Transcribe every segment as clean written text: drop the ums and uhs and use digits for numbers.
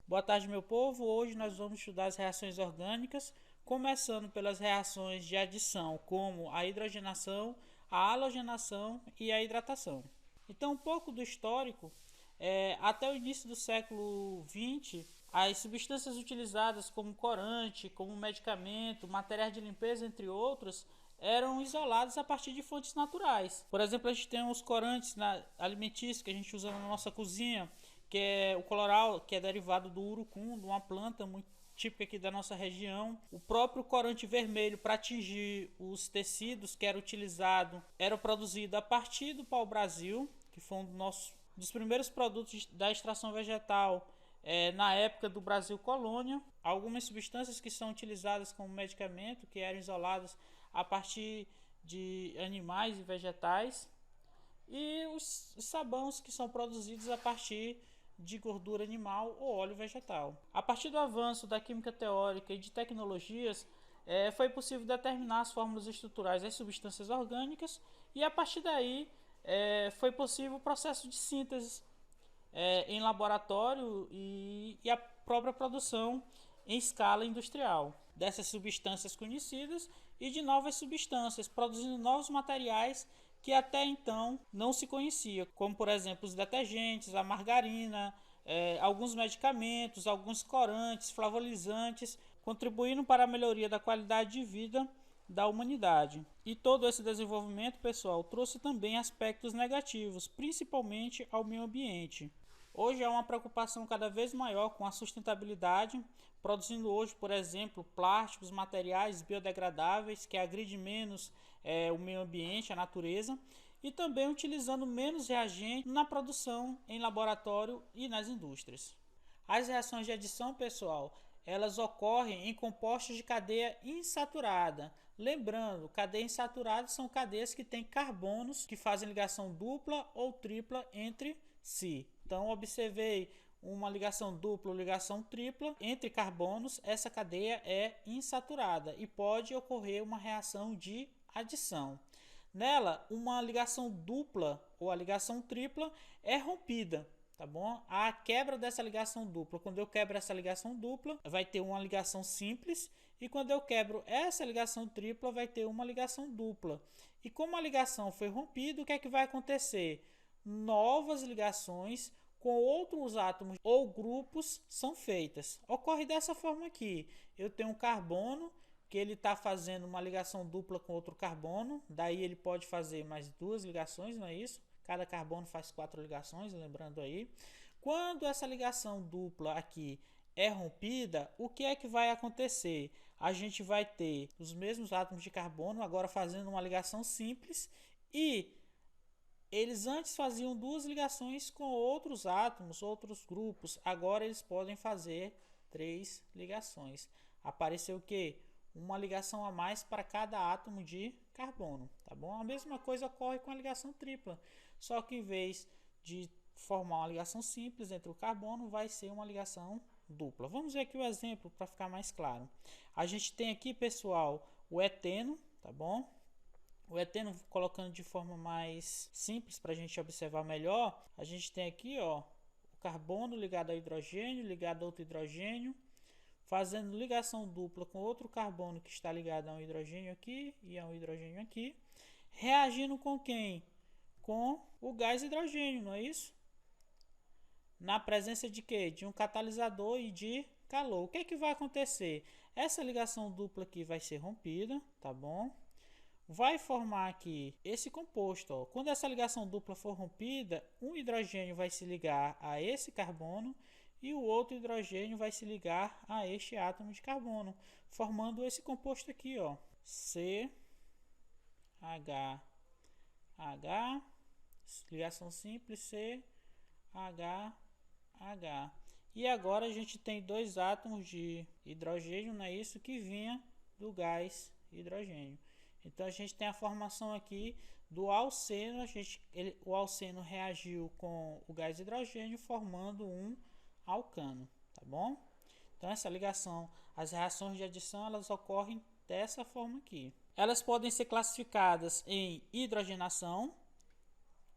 Boa tarde, meu povo. Hoje nós vamos estudar as reações orgânicas, começando pelas reações de adição, como a hidrogenação, a halogenação e a hidratação. Então, um pouco do histórico. Até o início do século XX, as substâncias utilizadas como corante, como medicamento, materiais de limpeza, entre outros, eram isoladas a partir de fontes naturais. Por exemplo, a gente tem os corantes alimentícios que a gente usa na nossa cozinha, que é o coloral, que é derivado do urucum, de uma planta muito típica aqui da nossa região. O próprio corante vermelho para atingir os tecidos que era utilizado era produzido a partir do pau-brasil, que foi um dos primeiros produtos da extração vegetal na época do Brasil colônia. Algumas substâncias que são utilizadas como medicamento, que eram isoladas a partir de animais e vegetais, e os sabões que são produzidos a partir de gordura animal ou óleo vegetal. A partir do avanço da química teórica e de tecnologias, foi possível determinar as fórmulas estruturais das substâncias orgânicas, e a partir daí foi possível o processo de síntese em laboratório e a própria produção em escala industrial dessas substâncias conhecidas e de novas substâncias, produzindo novos materiais que até então não se conhecia, como por exemplo os detergentes, a margarina, alguns medicamentos, alguns corantes, flavorizantes, contribuindo para a melhoria da qualidade de vida da humanidade. E todo esse desenvolvimento, pessoal, trouxe também aspectos negativos, principalmente ao meio ambiente. Hoje há uma preocupação cada vez maior com a sustentabilidade, produzindo hoje, por exemplo, plásticos, materiais biodegradáveis que agridem menos o meio ambiente, a natureza, e também utilizando menos reagentes na produção em laboratório e nas indústrias. As reações de adição, pessoal, elas ocorrem em compostos de cadeia insaturada. Lembrando, cadeia insaturada são cadeias que têm carbonos que fazem ligação dupla ou tripla entre si. Então, observei uma ligação dupla ou ligação tripla entre carbonos. Essa cadeia é insaturada e pode ocorrer uma reação de adição. Nela, uma ligação dupla ou a ligação tripla é rompida. Tá bom? A quebra dessa ligação dupla, quando eu quebro essa ligação dupla, vai ter uma ligação simples, e quando eu quebro essa ligação tripla, vai ter uma ligação dupla. E como a ligação foi rompida, o que é que vai acontecer? Novas ligações com outros átomos ou grupos são feitas. Ocorre dessa forma aqui. Eu tenho um carbono que ele está fazendo uma ligação dupla com outro carbono, daí ele pode fazer mais duas ligações, não é isso? Cada carbono faz 4 ligações, lembrando aí. Quando essa ligação dupla aqui é rompida, o que é que vai acontecer? A gente vai ter os mesmos átomos de carbono agora fazendo uma ligação simples, e eles antes faziam duas ligações com outros átomos, outros grupos. Agora eles podem fazer 3 ligações. Apareceu o que? Uma ligação a mais para cada átomo de carbono, tá bom? A mesma coisa ocorre com a ligação tripla, só que em vez de formar uma ligação simples entre o carbono, vai ser uma ligação dupla. Vamos ver aqui o exemplo para ficar mais claro. A gente tem aqui, pessoal, o eteno, tá bom? O eteno, colocando de forma mais simples para a gente observar melhor, a gente tem aqui, ó, o carbono ligado ao hidrogênio, ligado a outro hidrogênio, fazendo ligação dupla com outro carbono que está ligado a um hidrogênio aqui e a um hidrogênio aqui, reagindo com quem? Com o gás hidrogênio, não é isso? Na presença de quê? De um catalisador e de calor. O que é que vai acontecer? Essa ligação dupla aqui vai ser rompida, tá bom? Vai formar aqui esse composto, ó. Quando essa ligação dupla for rompida, um hidrogênio vai se ligar a esse carbono e o outro hidrogênio vai se ligar a este átomo de carbono, formando esse composto aqui, ó, CH, ligação simples, CH. E agora a gente tem 2 átomos de hidrogênio, não é isso, que vinha do gás hidrogênio. Então a gente tem a formação aqui do alceno. O alceno reagiu com o gás hidrogênio formando um alcano, tá bom? Então essa ligação, as reações de adição, elas ocorrem dessa forma aqui. Elas podem ser classificadas em hidrogenação,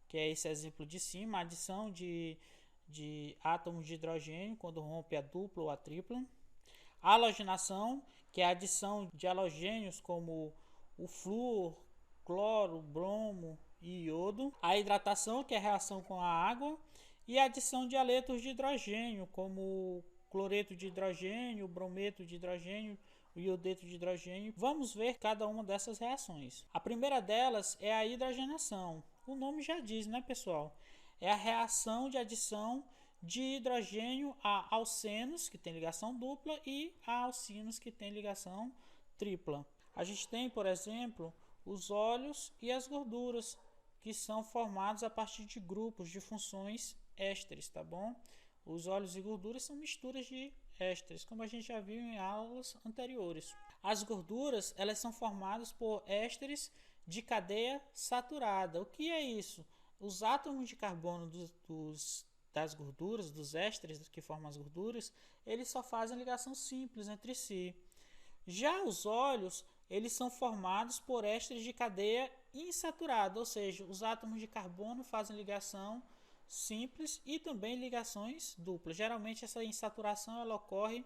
que é esse exemplo de cima, adição de de átomos de hidrogênio quando rompe a dupla ou a tripla. A halogenação, que é a adição de halogênios como o flúor, cloro, bromo e iodo. A hidratação, que é a reação com a água. E a adição de haletos de hidrogênio, como cloreto de hidrogênio, brometo de hidrogênio, o iodeto de hidrogênio. Vamos ver cada uma dessas reações. A primeira delas é a hidrogenação. O nome já diz, né, pessoal? É a reação de adição de hidrogênio a alcenos, que tem ligação dupla, e a alcinos, que tem ligação tripla. A gente tem, por exemplo, os óleos e as gorduras, que são formados a partir de grupos de funções ésteres, tá bom? Os óleos e gorduras são misturas de ésteres, como a gente já viu em aulas anteriores. As gorduras, elas são formadas por ésteres de cadeia saturada. O que é isso? Os átomos de carbono das gorduras, dos ésteres que formam as gorduras, eles só fazem ligação simples entre si. Já os óleos, eles são formados por ésteres de cadeia insaturada, ou seja, os átomos de carbono fazem ligação simples e também ligações duplas. Geralmente essa insaturação ela ocorre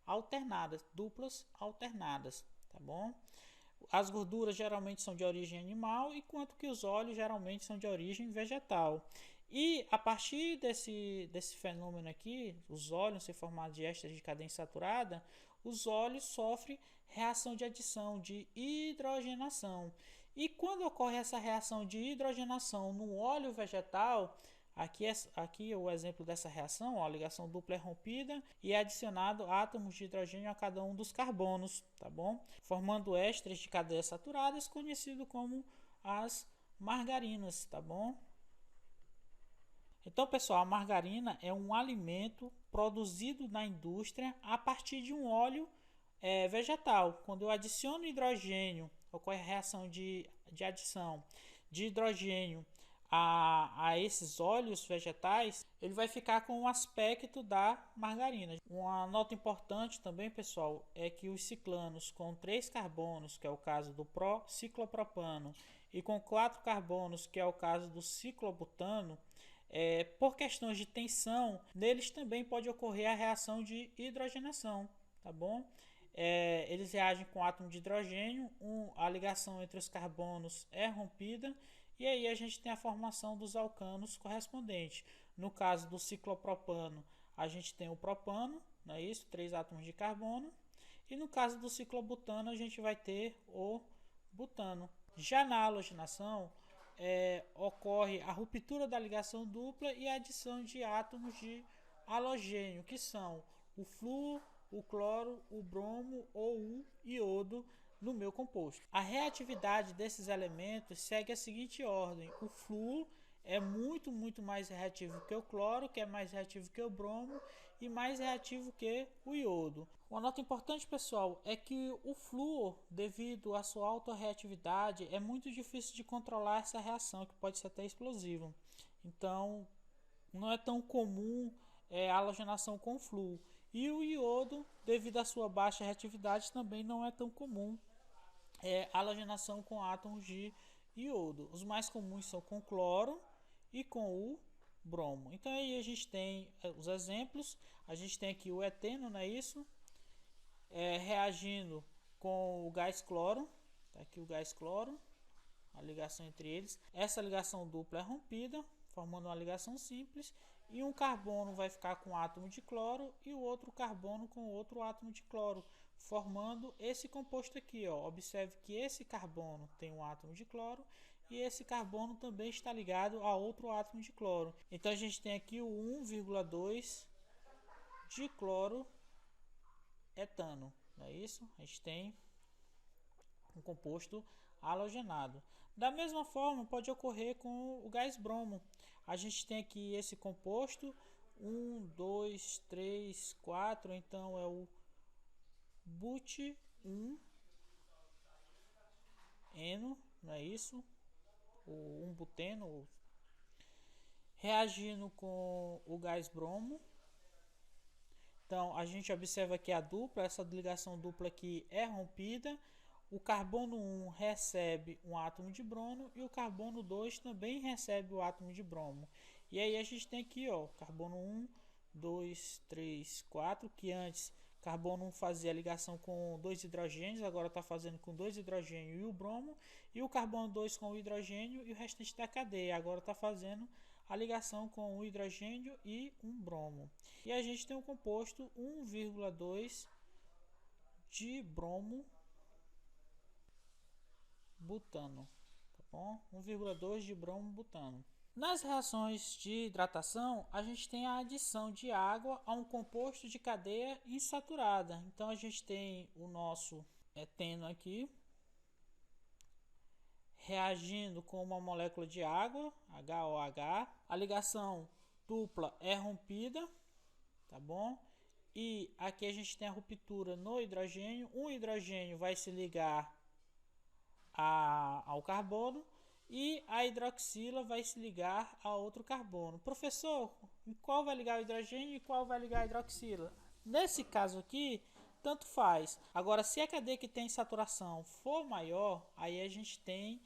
alternada, duplas alternadas, tá bom? As gorduras geralmente são de origem animal, enquanto que os óleos geralmente são de origem vegetal. E a partir desse fenômeno aqui, os óleos ser formados de ésteres de cadeia insaturada, os óleos sofrem reação de adição, de hidrogenação. E quando ocorre essa reação de hidrogenação no óleo vegetal, aqui é o exemplo dessa reação, ó, a ligação dupla é rompida e é adicionado átomos de hidrogênio a cada um dos carbonos, tá bom? Formando ésteres de cadeias saturadas, conhecido como as margarinas, tá bom? Então, pessoal, a margarina é um alimento produzido na indústria a partir de um óleo vegetal. Quando eu adiciono hidrogênio, ocorre a reação de adição de hidrogênio a esses óleos vegetais, ele vai ficar com o aspecto da margarina. Uma nota importante também, pessoal, é que os ciclanos com 3 carbonos, que é o caso do ciclopropano, e com 4 carbonos, que é o caso do ciclobutano, por questões de tensão, neles também pode ocorrer a reação de hidrogenação, tá bom? Eles reagem com átomo de hidrogênio, a ligação entre os carbonos é rompida e aí a gente tem a formação dos alcanos correspondentes. No caso do ciclopropano, a gente tem o propano, não é isso? 3 átomos de carbono. E no caso do ciclobutano, a gente vai ter o butano. Já na halogenação, ocorre a ruptura da ligação dupla e a adição de átomos de halogênio, que são o flúor, o cloro, o bromo ou o iodo no meu composto. A reatividade desses elementos segue a seguinte ordem: o flúor é muito mais reativo que o cloro, que é mais reativo que o bromo e mais reativo que o iodo. Uma nota importante, pessoal, é que o flúor, devido à sua alta reatividade, é muito difícil de controlar essa reação, que pode ser até explosiva. Então, não é tão comum a halogenação com flúor. E o iodo, devido à sua baixa reatividade, também não é tão comum a halogenação com átomos de iodo. Os mais comuns são com cloro e com o bromo. Então aí a gente tem os exemplos. A gente tem aqui o eteno, não é isso? Reagindo com o gás cloro. Tá aqui o gás cloro, a ligação entre eles. Essa ligação dupla é rompida, formando uma ligação simples. E um carbono vai ficar com um átomo de cloro e o outro carbono com outro átomo de cloro, formando esse composto aqui, ó. Observe que esse carbono tem um átomo de cloro e esse carbono também está ligado a outro átomo de cloro. Então a gente tem aqui o 1,2 de cloro etano, não é isso? A gente tem um composto halogenado. Da mesma forma, pode ocorrer com o gás bromo. A gente tem aqui esse composto 1, 2, 3, 4, então é o but1eno, não é isso? O 1-buteno, reagindo com o gás bromo. Então a gente observa que a dupla, essa ligação dupla aqui é rompida. O carbono 1 recebe um átomo de bromo e o carbono 2 também recebe o átomo de bromo. E aí a gente tem aqui, ó, carbono 1, 2, 3, 4, que antes carbono 1 fazia a ligação com 2 hidrogênios, agora está fazendo com 2 hidrogênios e o bromo, e o carbono 2 com o hidrogênio e o restante da cadeia, agora está fazendo a ligação com o hidrogênio e um bromo. E a gente tem um composto 1,2 de bromo butano, tá bom? 1,2 de bromo butano. Nas reações de hidratação, a gente tem a adição de água a um composto de cadeia insaturada. Então a gente tem o nosso eteno aqui reagindo com uma molécula de água, HOH. A ligação dupla é rompida, tá bom? E aqui a gente tem a ruptura no hidrogênio. Um hidrogênio vai se ligar ao carbono e a hidroxila vai se ligar a outro carbono. Professor, qual vai ligar o hidrogênio e qual vai ligar a hidroxila? Nesse caso aqui, tanto faz. Agora, se a cadeia que tem saturação for maior, aí a gente tem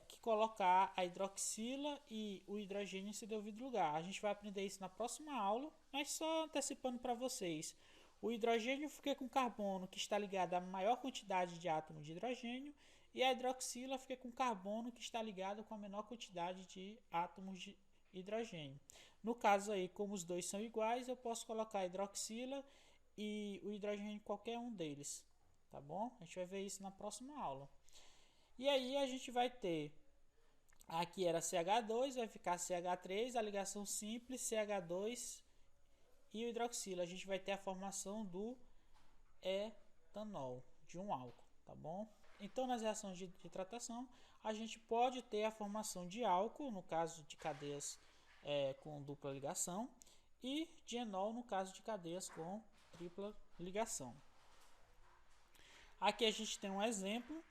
que colocar a hidroxila e o hidrogênio em seu devido lugar. A gente vai aprender isso na próxima aula, mas só antecipando para vocês. O hidrogênio fica com carbono que está ligado à maior quantidade de átomos de hidrogênio e a hidroxila fica com carbono que está ligado com a menor quantidade de átomos de hidrogênio. No caso aí, como os dois são iguais, eu posso colocar a hidroxila e o hidrogênio em qualquer um deles, tá bom? A gente vai ver isso na próxima aula. E aí a gente vai ter, aqui era CH2, vai ficar CH3, a ligação simples, CH2 e o hidroxila. A gente vai ter a formação do etanol, de um álcool, tá bom? Então, nas reações de hidratação, a gente pode ter a formação de álcool, no caso de cadeias com dupla ligação, e de enol, no caso de cadeias com tripla ligação. Aqui a gente tem um exemplo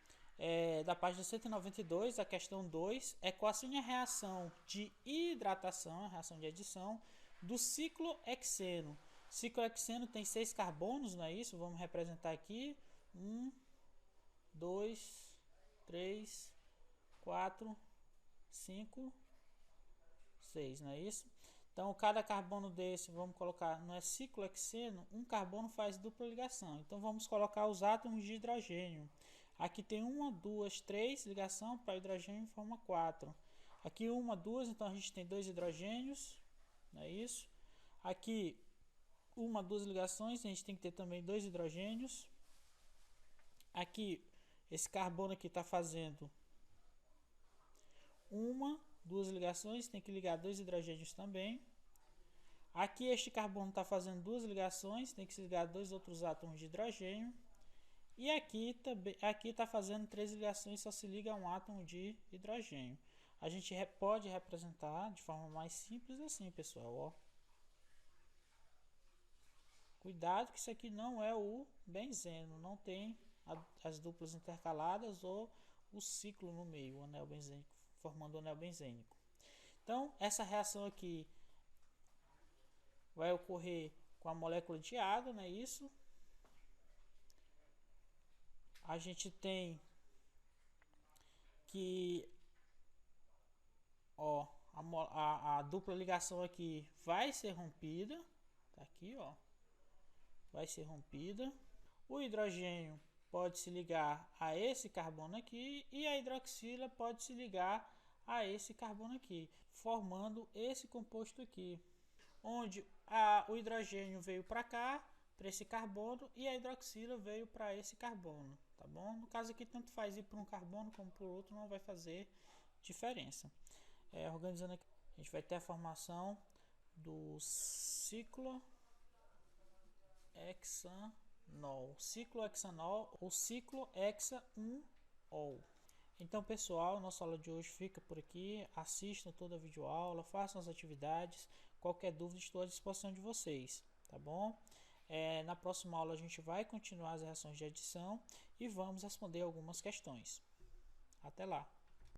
da página 192, a questão 2, equacione a reação de hidratação, a reação de adição, do ciclohexeno. Ciclohexeno tem 6 carbonos, não é isso? Vamos representar aqui. 1, 2, 3, 4, 5, 6, não é isso? Então, cada carbono desse, vamos colocar, não é ciclohexeno, um carbono faz dupla ligação. Então, vamos colocar os átomos de hidrogênio. Aqui tem 1, 2, 3 ligação para hidrogênio forma 4. Aqui 1, 2, então a gente tem 2 hidrogênios, não é isso? Aqui 1, 2 ligações, a gente tem que ter também 2 hidrogênios. Aqui, esse carbono aqui está fazendo 1, 2 ligações, tem que ligar 2 hidrogênios também. Aqui este carbono está fazendo 2 ligações, tem que se ligar 2 outros átomos de hidrogênio. E aqui está fazendo 3 ligações, só se liga um átomo de hidrogênio. A gente pode representar de forma mais simples assim, pessoal. Ó. Cuidado que isso aqui não é o benzeno, não tem as duplas intercaladas ou o ciclo no meio, o anel benzênico, formando o anel benzênico. Então, essa reação aqui vai ocorrer com a molécula de água, não é isso? A gente tem que ó, a dupla ligação aqui vai ser rompida, tá aqui, ó, vai ser rompida. O hidrogênio pode se ligar a esse carbono aqui e a hidroxila pode se ligar a esse carbono aqui, formando esse composto aqui, onde o hidrogênio veio para cá, para esse carbono, e a hidroxila veio para esse carbono, tá bom? No caso aqui, tanto faz ir para um carbono como para o outro, não vai fazer diferença. Organizando aqui, a gente vai ter a formação do ciclohexanol, ciclohexanol ou ciclohexa-1-ol. Então, pessoal, nossa aula de hoje fica por aqui. Assistam toda a videoaula, façam as atividades. Qualquer dúvida, estou à disposição de vocês, tá bom? Na próxima aula a gente vai continuar as reações de adição e vamos responder algumas questões. Até lá!